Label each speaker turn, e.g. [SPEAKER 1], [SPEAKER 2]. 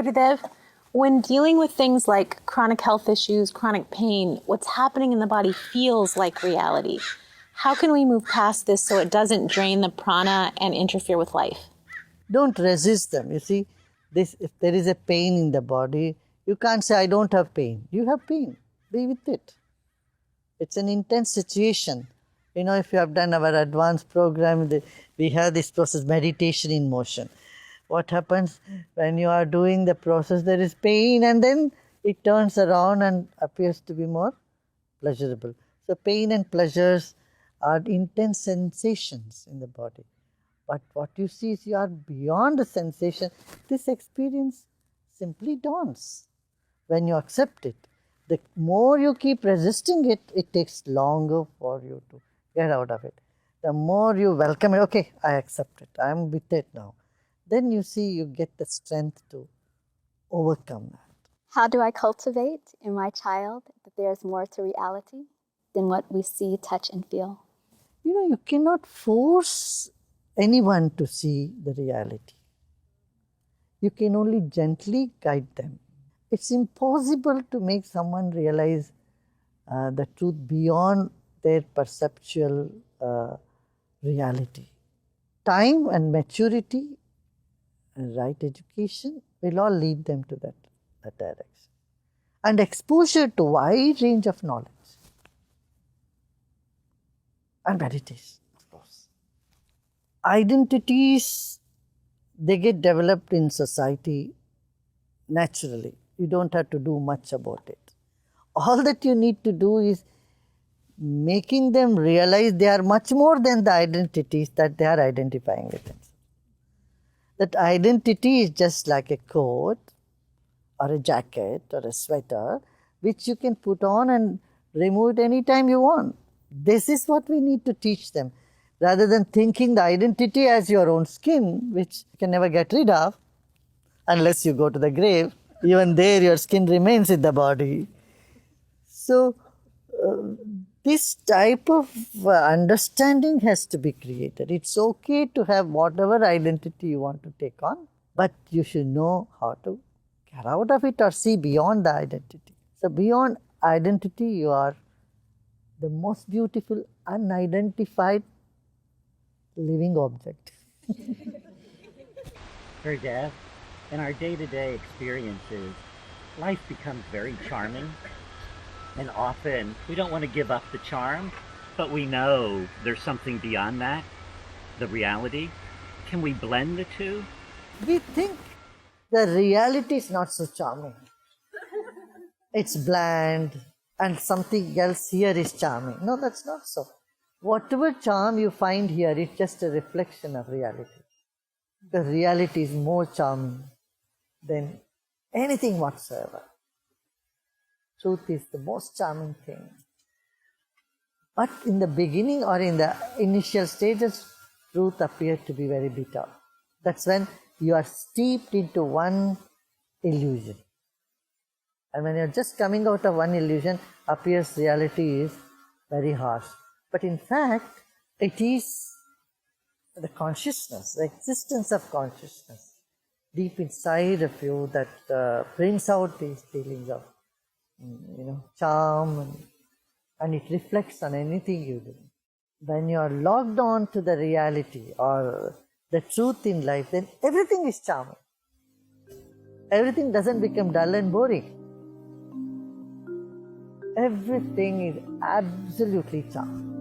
[SPEAKER 1] Gurudev, when dealing with things like chronic health issues, chronic pain, what's happening in the body feels like reality. How can we move past this so it doesn't drain the prana and interfere with life?
[SPEAKER 2] Don't resist them. You see, if there is a pain in the body, you can't say, I don't have pain. You have pain. Be with it. It's an intense situation. You know, if you have done our advanced program, we have this process, meditation in motion. What happens when you are doing the process, there is pain and then it turns around and appears to be more pleasurable. So pain and pleasures are intense sensations in the body. But what you see is you are beyond the sensation. This experience simply dawns when you accept it. The more you keep resisting it, it takes longer for you to get out of it. The more you welcome it, okay, I accept it, I am with it now. Then you see you get the strength to overcome that.
[SPEAKER 3] How do I cultivate in my child that there is more to reality than what we see, touch, and feel?
[SPEAKER 2] You know, you cannot force anyone to see the reality. You can only gently guide them. It's impossible to make someone realize the truth beyond their perceptual reality. Time and maturity and right education will all lead them to that direction. And exposure to wide range of knowledge. And meditation, of course. Identities, they get developed in society naturally. You don't have to do much about it. All that you need to do is making them realize they are much more than the identities that they are identifying with themselves. That identity is just like a coat or a jacket or a sweater which you can put on and remove it anytime you want. This is what we need to teach them, rather than thinking the identity as your own skin, which you can never get rid of unless you go to the grave. Even there your skin remains in the body. So this type of understanding has to be created. It's okay to have whatever identity you want to take on, but you should know how to get out of it or see beyond the identity. So beyond identity, you are the most beautiful, unidentified living object.
[SPEAKER 4] Gurudev, in our day-to-day experiences, life becomes very charming. And often we don't want to give up the charm, but we know there's something beyond that, the reality. Can we blend the two?
[SPEAKER 2] We think the reality is not so charming. It's bland and something else here is charming. No, that's not so. Whatever charm you find here is just a reflection of reality. The reality is more charming than anything whatsoever. Truth is the most charming thing. But in the beginning or in the initial stages, truth appears to be very bitter. That's when you are steeped into one illusion. And when you're just coming out of one illusion, appears reality is very harsh. But in fact, it is the consciousness, the existence of consciousness deep inside of you that brings out these feelings of charm, and it reflects on anything you do. When you are logged on to the reality or the truth in life, then everything is charming. Everything doesn't become dull and boring. Everything is absolutely charming.